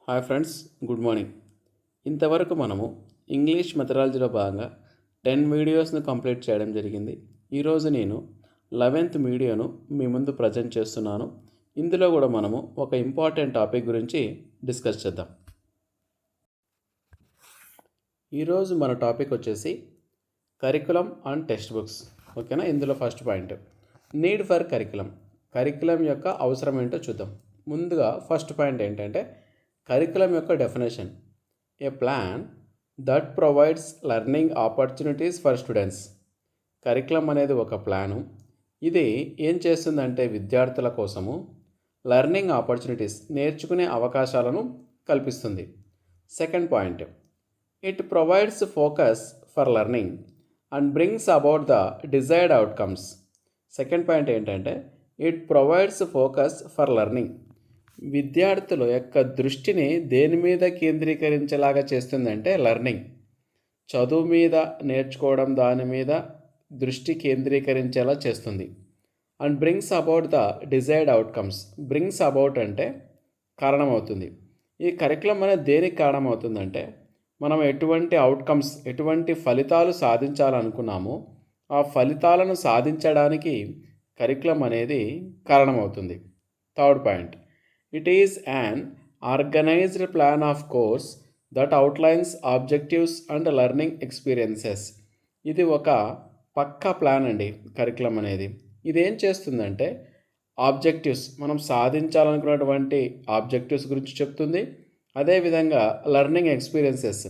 Hi friends, good morning. ఇంతవరకు మనము English మెథడాలజీలో భాగంగా 10 వీడియోస్ను కంప్లీట్ చేయడం జరిగింది. ఈరోజు నేను 11th వీడియోను మీ ముందు ప్రజెంట్ చేస్తున్నాను. ఇందులో కూడా మనము ఒక ఇంపార్టెంట్ టాపిక్ గురించి డిస్కస్ చేద్దాం. ఈరోజు మన టాపిక్ వచ్చేసి కరికులం అండ్ టెక్స్ట్ బుక్స్. ఓకేనా? ఇందులో first point need for curriculum యొక్క అవసరం ఏంటో చూద్దాం. ముందుగా ఫస్ట్ పాయింట్ ఏంటంటే కరికులం యొక్క definition: A plan that provides learning opportunities for students. Curriculum అనేది ఒక ప్లాను. ఇది ఏం చేస్తుందంటే విద్యార్థుల కోసము లెర్నింగ్ ఆపర్చునిటీస్, నేర్చుకునే అవకాశాలను కల్పిస్తుంది. Second point, it provides focus for learning and brings about the desired outcomes. Second point ఏంటంటే it provides focus for learning, విద్యార్థుల యొక్క దృష్టిని దేని మీద కేంద్రీకరించేలాగా చేస్తుందంటే లెర్నింగ్, చదువు మీద నేర్చుకోవడం, దాని మీద దృష్టి కేంద్రీకరించేలా చేస్తుంది. And brings about the desired outcomes. Brings about అంటే కారణమవుతుంది. ఈ కరికులం అనేది దేనికి కారణమవుతుందంటే మనం ఎటువంటి అవుట్కమ్స్, ఎటువంటి ఫలితాలు సాధించాలనుకున్నామో ఆ ఫలితాలను సాధించడానికి కరికులం అనేది కారణమవుతుంది. Third point, it is an organized plan of course that outlines objectives and learning experiences. ఇది ఒక పక్కా ప్లాన్ అండి కరికులం అనేది. ఇది ఏం చేస్తుందంటే ఆబ్జెక్టివ్స్, మనం సాధించాలనుకున్నటువంటి ఆబ్జెక్టివ్స్ గురించి చెప్తుంది. అదేవిధంగా లెర్నింగ్ ఎక్స్పీరియన్సెస్,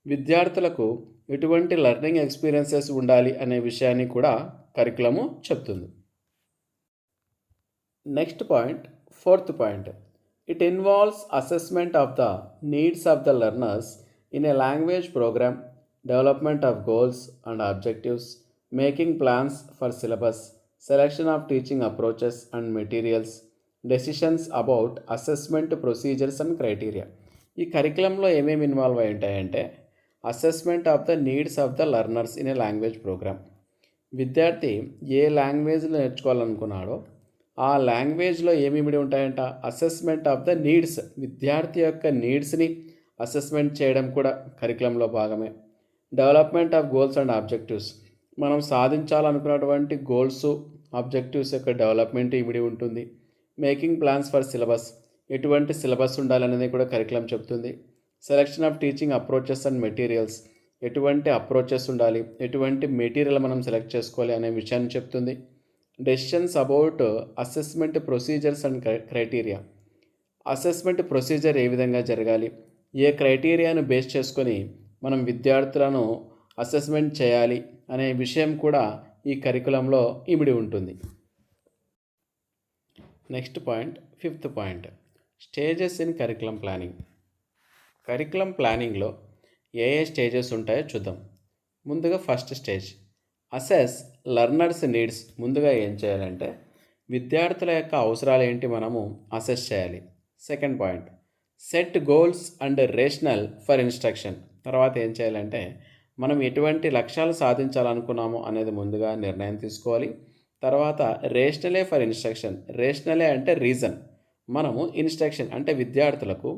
విద్యార్థులకు ఎటువంటి లెర్నింగ్ ఎక్స్పీరియన్సెస్ ఉండాలి అనే విషయాన్ని కూడా కరికులము చెప్తుంది. Next point, fourth point, it involves assessment of the needs of the learners in a language program, development of goals and objectives, making plans for syllabus, selection of teaching approaches and materials, decisions about assessment procedures and criteria. ఈ కరికులంలో ఏమేమి involve అయి ఉంటాయంటే assessment of the needs of the learners in a language program. విద్యార్థి ఏ లాంగ్వేజ్లో నేర్చుకోవాలనుకున్నాడో ఆ లాంగ్వేజ్లో ఏమేమి ఉంటాయంట, అసెస్మెంట్ ఆఫ్ ద నీడ్స్, విద్యార్థి యొక్క నీడ్స్ని అసెస్మెంట్ చేయడం కూడా కరికులంలో భాగమే. Development of goals and objectives, మనం సాధించాలనుకున్నటువంటి గోల్స్, ఆబ్జెక్టివ్స్ యొక్క డెవలప్మెంట్ ఇమిడి ఉంటుంది. మేకింగ్ ప్లాన్స్ ఫర్ సిలబస్, ఎటువంటి సిలబస్ ఉండాలనేది కూడా కరికులం చెప్తుంది. Selection of teaching approaches and materials, ఎటువంటి అప్రోచెస్ ఉండాలి, ఎటువంటి మెటీరియల్ మనం సెలెక్ట్ చేసుకోవాలి అనే విషయాన్ని చెప్తుంది. Decisions about assessment procedures and criteria, assessment procedure ఏ విధంగా జరగాలి, ఏ క్రైటీరియాను బేస్ చేసుకొని మనం విద్యార్థులను అసెస్మెంట్ చేయాలి అనే విషయం కూడా ఈ కరికులంలో ఇమిడి ఉంటుంది. Next point, fifth point, stages in curriculum planning. Curriculum ప్లానింగ్లో ఏ స్టేజెస్ ఉంటాయో చూద్దాం. ముందుగా first stage, assess learners needs. ముందుగా ఏం చేయాలంటే విద్యార్థుల యొక్క అవసరాలు ఏంటి మనము అసెస్ చేయాలి. Second point, set goals and rational for instruction. తర్వాత ఏం చేయాలంటే మనం ఎటువంటి లక్ష్యాలు సాధించాలనుకున్నామో అనేది ముందుగా నిర్ణయం తీసుకోవాలి. తర్వాత రేషనలే ఫర్ ఇన్స్ట్రక్షన్. రేషనలే అంటే రీజన్, మనము ఇన్స్ట్రక్షన్ అంటే విద్యార్థులకు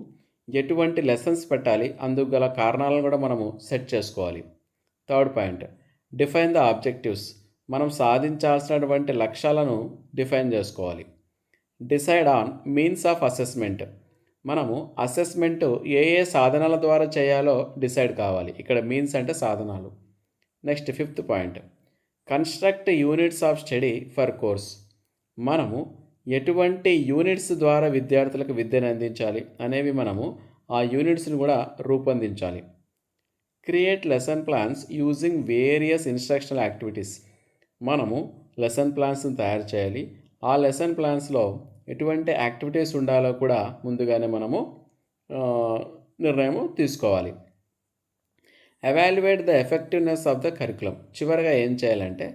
ఎటువంటి లెసన్స్ పెట్టాలి, అందుకు గల కారణాలను కూడా మనము సెట్ చేసుకోవాలి. Third point, define the objectives, మనం సాధించాల్సినటువంటి లక్ష్యాలను డిఫైన్ చేసుకోవాలి. Decide on means of assessment, మనము అసెస్మెంట్ ఏ సాధనాల ద్వారా చేయాలో డిసైడ్ కావాలి. ఇక్కడ మీన్స్ అంటే సాధనాలు. Next fifth point, construct units of study for course, మనము ఎటువంటి యూనిట్స్ ద్వారా విద్యార్థులకు విద్యను అందించాలి అనేవి మనము ఆ యూనిట్స్ని కూడా రూపొందించాలి. Create lesson plans using various instructional activities, మనము లెసన్ ప్లాన్స్ని తయారు చేయాలి. ఆ లెసన్ ప్లాన్స్లో ఎటువంటి యాక్టివిటీస్ ఉండాలో కూడా ముందుగానే మనము నిర్ణయం తీసుకోవాలి. Evaluate the effectiveness of the curriculum, చివరిగా ఏం చేయాలంటే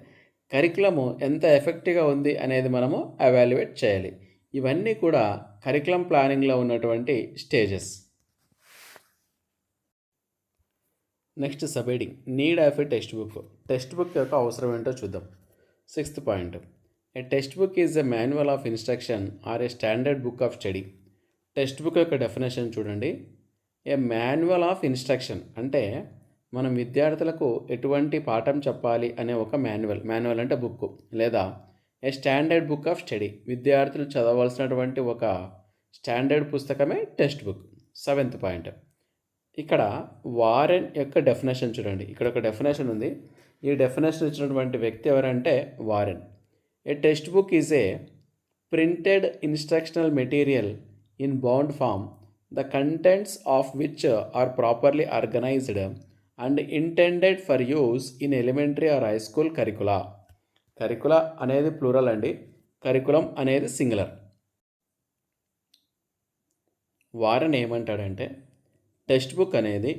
కరికులము ఎంత ఎఫెక్టివ్గా ఉంది అనేది మనము ఎవాల్యుయేట్ చేయాలి. ఇవన్నీ కూడా కరికులం ప్లానింగ్లో ఉన్నటువంటి stages. Next subheading, need of a textbook. Textbook యొక్క అవసరం ఏంటో చూద్దాం. Sixth point, a textbook is a manual of instruction or a standard book of study. Textbook యొక్క డెఫినేషన్ చూడండి. ఏ మాన్యువల్ ఆఫ్ ఇన్స్ట్రక్షన్ అంటే మనం విద్యార్థులకు ఎటువంటి పాఠం చెప్పాలి అనే ఒక మాన్యువల్ అంటే బుక్, లేదా a standard book of study, విద్యార్థులు చదవలసినటువంటి ఒక స్టాండర్డ్ పుస్తకమే టెక్స్ట్ బుక్. 7th పాయింట్, ఇక్కడ వారెన్ యొక్క డెఫినేషన్ చూడండి. ఇక్కడ ఒక డెఫినేషన్ ఉంది. ఈ డెఫినేషన్ ఇచ్చినటువంటి వ్యక్తి ఎవరంటే Warren. A textbook is a printed instructional material in bound form, the contents of which are properly organised and intended for use in elementary or high school curricula. Curricula అనేది plural అండి, curriculum అనేది singular. Warren ఏమంటాడంటే textbook అనేది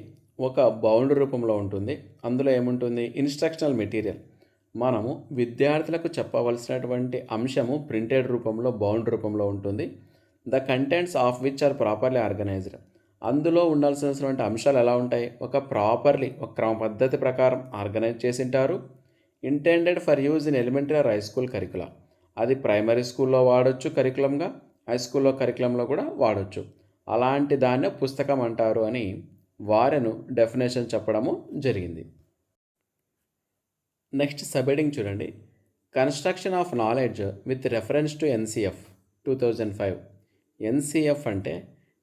ఒక bound రూపంలో ఉంటుంది. అందులో ఏముంటుంది? ఇన్స్ట్రక్షనల్ మెటీరియల్, మనము విద్యార్థులకు చెప్పవలసినటువంటి అంశము ప్రింటెడ్ రూపంలో బౌండ్ రూపంలో ఉంటుంది. The contents of which are properly organised, అందులో ఉండాల్సినటువంటి అంశాలు ఎలా ఉంటాయి? ఒక క్రమ పద్ధతి ప్రకారం ఆర్గనైజ్ చేసి ఉంటారు. Intended for use in elementary or high school curricula, అది ప్రైమరీ స్కూల్లో వాడచ్చు కరికులంగా, హై స్కూల్లో కరికులంలో కూడా వాడచ్చు. అలాంటి దాన్నే పుస్తకం అంటారు అని వారెన్ డెఫినేషన్ చెప్పడము జరిగింది. నెక్స్ట్ సబ్హెడింగ్ చూడండి. Construction of knowledge with reference to NCF 2005. NCF అంటే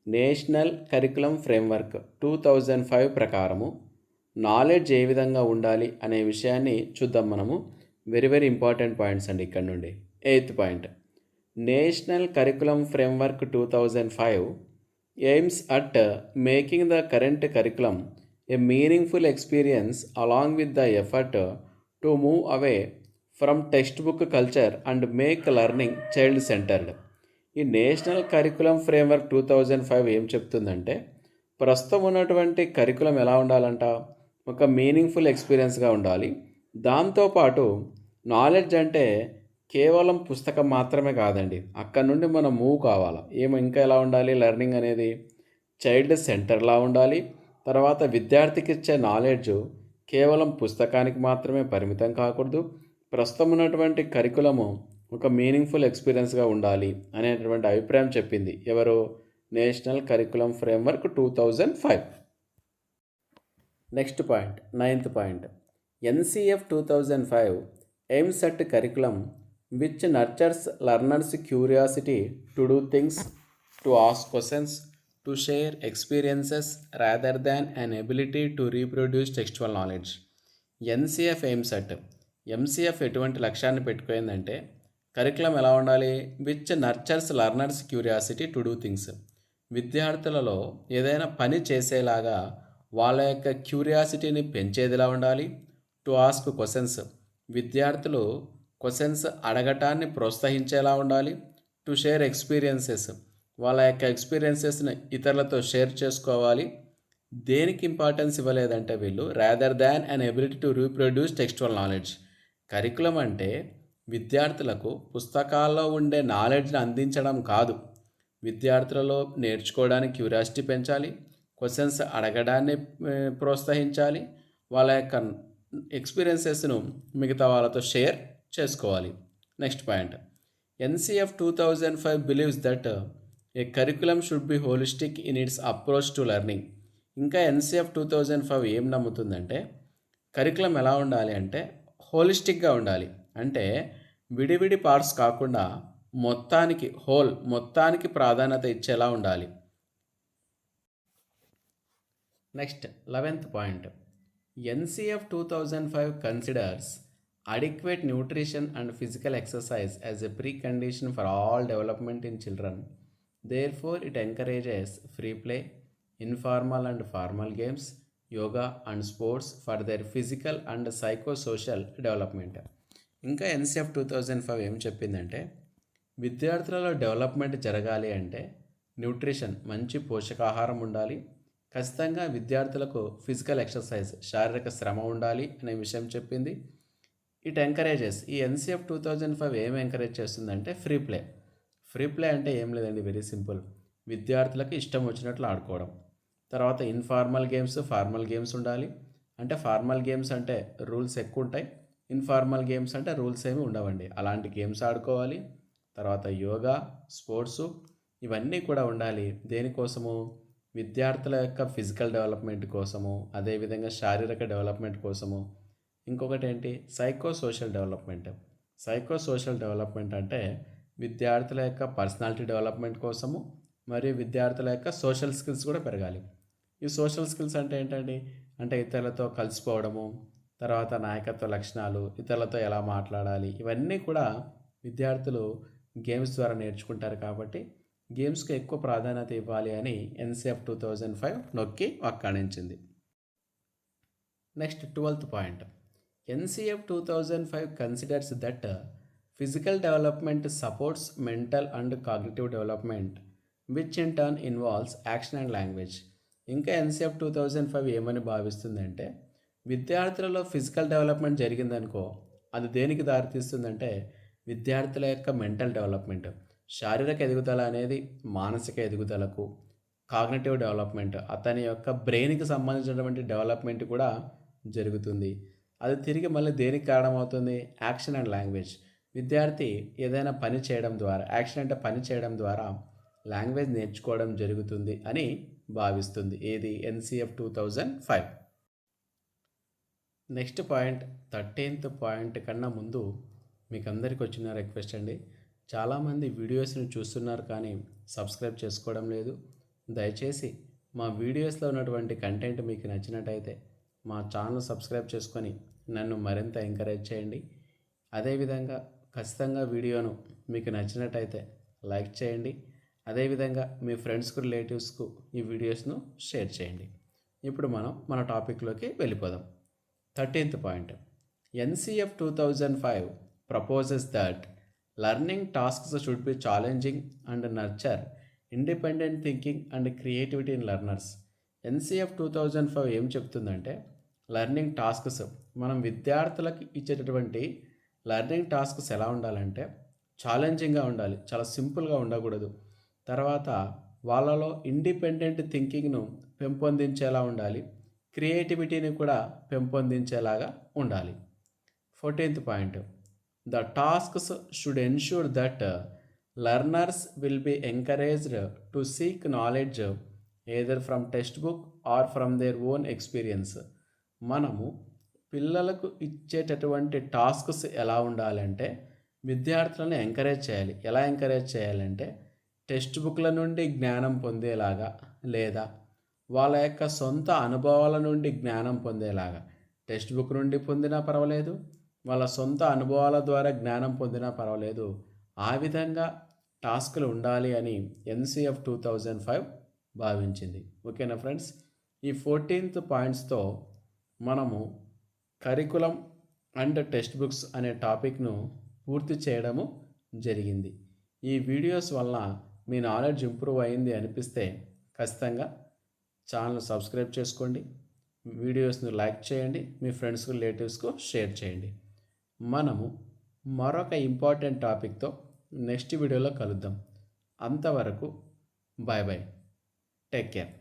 నేషనల్ కరికులం ఫ్రేమ్వర్క్ 2005 ప్రకారము నాలెడ్జ్ ఏ విధంగా ఉండాలి అనే విషయాన్ని చూద్దాం మనము. వెరీ ఇంపార్టెంట్ పాయింట్స్ అండి ఇక్కడ నుండి. 8th point, national curriculum framework 2005 aims at making the current curriculum a meaningful experience along with the effort to move away from textbook culture and make learning child-centered. ఈ national curriculum framework 2005 ఏం చెప్తుందంటే ప్రస్తుతం ఉన్నటువంటి curriculum ఎలా ఉండాలంట? ఒక meaningful ఎక్స్పీరియన్స్గా ఉండాలి. దాంతోపాటు నాలెడ్జ్ అంటే కేవలం పుస్తకం మాత్రమే కాదండి, అక్కడ నుండి మనం మూవ్ కావాలి. ఇంకా ఎలా ఉండాలి? లెర్నింగ్ అనేది చైల్డ్ సెంటర్లా ఉండాలి. తర్వాత విద్యార్థికి ఇచ్చే నాలెడ్జ్ కేవలం పుస్తకానికి మాత్రమే పరిమితం కాకూడదు. ప్రస్తుతం ఉన్నటువంటి కరికులము ఒక మీనింగ్ఫుల్ ఎక్స్పీరియన్స్గా ఉండాలి అనేటువంటి అభిప్రాయం చెప్పింది ఎవరు? National curriculum framework 2005. Next point, 9th point, NCF 2005 aims at curriculum which nurtures learners' curiosity to do things, to ask questions, to share experiences rather than an ability to reproduce textual knowledge. NCF aims at, ఎంసిఎఫ్ ఎటువంటి లక్ష్యాన్ని పెట్టుకుందంటే curriculum ఎలా ఉండాలి? Which nurtures learners curiosity to do things, విద్యార్థులలో ఏదైనా పని చేసేలాగా వాళ్ళ యొక్క క్యూరియాసిటీని పెంచేదిలా ఉండాలి. టు ఆస్క్ క్వశ్చన్స్, విద్యార్థులు క్వశ్చన్స్ అడగటాన్ని ప్రోత్సహించేలా ఉండాలి. టు షేర్ ఎక్స్పీరియన్సెస్, వాళ్ళ యొక్క ఎక్స్పీరియన్సెస్ని ఇతరులతో షేర్ చేసుకోవాలి. దేనికి ఇంపార్టెన్స్ ఇవ్వలేదంటే వీళ్ళు rather than an ability to reproduce textual knowledge. Curriculum అంటే విద్యార్థులకు పుస్తకాల్లో ఉండే నాలెడ్జ్ని అందించడం కాదు, విద్యార్థులలో నేర్చుకోవడానికి క్యూరియాసిటీ పెంచాలి, క్వశ్చన్స్ అడగడాన్ని ప్రోత్సహించాలి, వాళ్ళ యొక్క ఎక్స్పీరియన్సెస్ను మిగతా వాళ్ళతో షేర్ చేసుకోవాలి. Next point, NCF 2005 believes that A curriculum should be holistic in it's approach to learning. ఇంకా ఎన్సిఎఫ్ 2005 ఏం నమ్ముతుందంటే కరికులం ఎలా ఉండాలి అంటే హోలిస్టిక్గా ఉండాలి, అంటే విడివిడి పార్ట్స్ కాకుండా మొత్తానికి ప్రాధాన్యత ఇచ్చేలా ఉండాలి. Next 11th point, NCF 2005 considers adequate nutrition and physical exercise as a precondition for all development in children. Therefore, it encourages free play, informal and formal games, yoga and sports for their physical and psychosocial development. ఇంకా NCF 2005 ఏం చెప్పిందంటే విద్యార్థులలో development జరగాలి అంటే nutrition, మంచి పోషకాహారం ఉండాలి, ఖచ్చితంగా విద్యార్థులకు ఫిజికల్ ఎక్సర్సైజ్, శారీరక శ్రమ ఉండాలి అనే విషయం చెప్పింది. ఇట్ ఎంకరేజెస్, ఈ ఎన్సిఎఫ్ 2005 ఏం ఎంకరేజ్ చేస్తుందంటే ఫ్రీ ప్లే అంటే ఏం లేదండి, వెరీ సింపుల్, విద్యార్థులకు ఇష్టం వచ్చినట్లు ఆడుకోవడం. తర్వాత ఇన్ఫార్మల్ గేమ్స్, ఫార్మల్ గేమ్స్ ఉండాలి, అంటే ఫార్మల్ గేమ్స్ అంటే రూల్స్ ఎక్కువ ఉంటాయి, ఇన్ఫార్మల్ గేమ్స్ అంటే రూల్స్ ఏమి ఉండవండి, అలాంటి గేమ్స్ ఆడుకోవాలి. తర్వాత యోగా, స్పోర్ట్స్, ఇవన్నీ కూడా ఉండాలి. దేనికోసము? విద్యార్థుల యొక్క ఫిజికల్ డెవలప్మెంట్ కోసము, అదేవిధంగా శారీరక డెవలప్మెంట్ కోసము, ఇంకొకటి ఏంటి psycho social development. Psycho social development అంటే విద్యార్థుల యొక్క పర్సనాలిటీ డెవలప్మెంట్ కోసము మరియు విద్యార్థుల యొక్క సోషల్ స్కిల్స్ కూడా పెరగాలి. ఈ సోషల్ స్కిల్స్ అంటే ఏంటండి, అంటే ఇతరులతో కలిసిపోవడము, తర్వాత నాయకత్వ లక్షణాలు, ఇతరులతో ఎలా మాట్లాడాలి, ఇవన్నీ కూడా విద్యార్థులు గేమ్స్ ద్వారా నేర్చుకుంటారు. కాబట్టి గేమ్స్కి ఎక్కువ ప్రాధాన్యత ఇవ్వాలి అని ఎన్సిఎఫ్ 2005 నొక్కి వక్కాణించింది. Next 12th point, NCF 2005 considers that physical development supports mental and cognitive development which in turn involves action and language. ఇంకా ఎన్సిఎఫ్ 2005 ఏమని భావిస్తుందంటే, విద్యార్థులలో ఫిజికల్ డెవలప్మెంట్ జరిగిందనుకో, అది దేనికి దారితీస్తుందంటే విద్యార్థుల యొక్క మెంటల్ డెవలప్మెంట్, శారీరక ఎదుగుదల అనేది మానసిక ఎదుగుదలకు, కాగ్నిటివ్ డెవలప్మెంట్ అతని యొక్క బ్రెయిన్కి సంబంధించినటువంటి డెవలప్మెంట్ కూడా జరుగుతుంది. అది తిరిగి మళ్ళీ దేనికి కారణమవుతుంది, యాక్షన్ అండ్ లాంగ్వేజ్. విద్యార్థి ఏదైనా పని చేయడం ద్వారా, యాక్షన్ అంటే పని చేయడం ద్వారా లాంగ్వేజ్ నేర్చుకోవడం జరుగుతుంది అని భావిస్తుంది. ఏది NCF 2005. Next point 13th point కన్నా ముందు మీకు అందరికీ వచ్చిన రిక్వెస్ట్ అండి, చాలామంది వీడియోస్ని చూస్తున్నారు కానీ సబ్స్క్రైబ్ చేసుకోవడం లేదు. దయచేసి మా వీడియోస్లో ఉన్నటువంటి కంటెంట్ మీకు నచ్చినట్టయితే మా ఛానల్ సబ్స్క్రైబ్ చేసుకొని నన్ను మరింత ఎంకరేజ్ చేయండి. అదేవిధంగా ఖచ్చితంగా వీడియోను మీకు నచ్చినట్టయితే లైక్ చేయండి. అదేవిధంగా మీ ఫ్రెండ్స్కు, రిలేటివ్స్కు ఈ వీడియోస్ను షేర్ చేయండి. ఇప్పుడు మనం మన టాపిక్లోకి వెళ్ళిపోదాం. 13th point, NCF 2005 proposes that learning tasks should be challenging and nurture independent thinking and creativity in learners. NCF 2005 ఏం చెప్తుందంటే, లెర్నింగ్ టాస్క్స్, మనం విద్యార్థులకు ఇచ్చేటటువంటి లెర్నింగ్ టాస్క్స్ ఎలా ఉండాలంటే ఛాలెంజింగ్గా ఉండాలి, చాలా సింపుల్గా ఉండకూడదు. తర్వాత వాళ్ళలో ఇండిపెండెంట్ థింకింగ్ను పెంపొందించేలా ఉండాలి, క్రియేటివిటీని కూడా పెంపొందించేలాగా ఉండాలి. 14th point, the tasks should ensure that learners will be encouraged to seek knowledge either from textbook or from their own experience. మనము పిల్లలకు ఇచ్చేటటువంటి టాస్క్స్ ఎలా ఉండాలంటే విద్యార్థులను ఎంకరేజ్ చేయాలి. ఎలా ఎంకరేజ్ చేయాలంటే టెక్స్ట్ బుక్ల నుండి జ్ఞానం పొందేలాగా, లేదా వాళ్ళ యొక్క సొంత అనుభవాల నుండి జ్ఞానం పొందేలాగా. టెక్స్ట్ బుక్ నుండి పొందినా పర్వాలేదు, వాళ్ళ సొంత అనుభవాల ద్వారా జ్ఞానం పొందినా పర్వాలేదు, ఆ విధంగా టాస్క్లు ఉండాలి అని ఎన్సిఎఫ్ 2005 భావించింది. ఓకేనా ఫ్రెండ్స్, ఈ 14th పాయింట్స్తో మనము కరికులం అండ్ టెక్స్ట్ బుక్స్ అనే టాపిక్ను పూర్తి చేయడము జరిగింది. ఈ వీడియోస్ వల్ల మీ నాలెడ్జ్ ఇంప్రూవ్ అయింది అనిపిస్తే ఖచ్చితంగా ఛానల్ సబ్స్క్రైబ్ చేసుకోండి, వీడియోస్ను లైక్ చేయండి, మీ ఫ్రెండ్స్కు, రిలేటివ్స్కు షేర్ చేయండి. మనము మరొక ఇంపార్టెంట్ టాపిక్తో నెక్స్ట్ వీడియోలో కలుద్దాం. అంతవరకు బాయ్ బాయ్, టేక్ కేర్.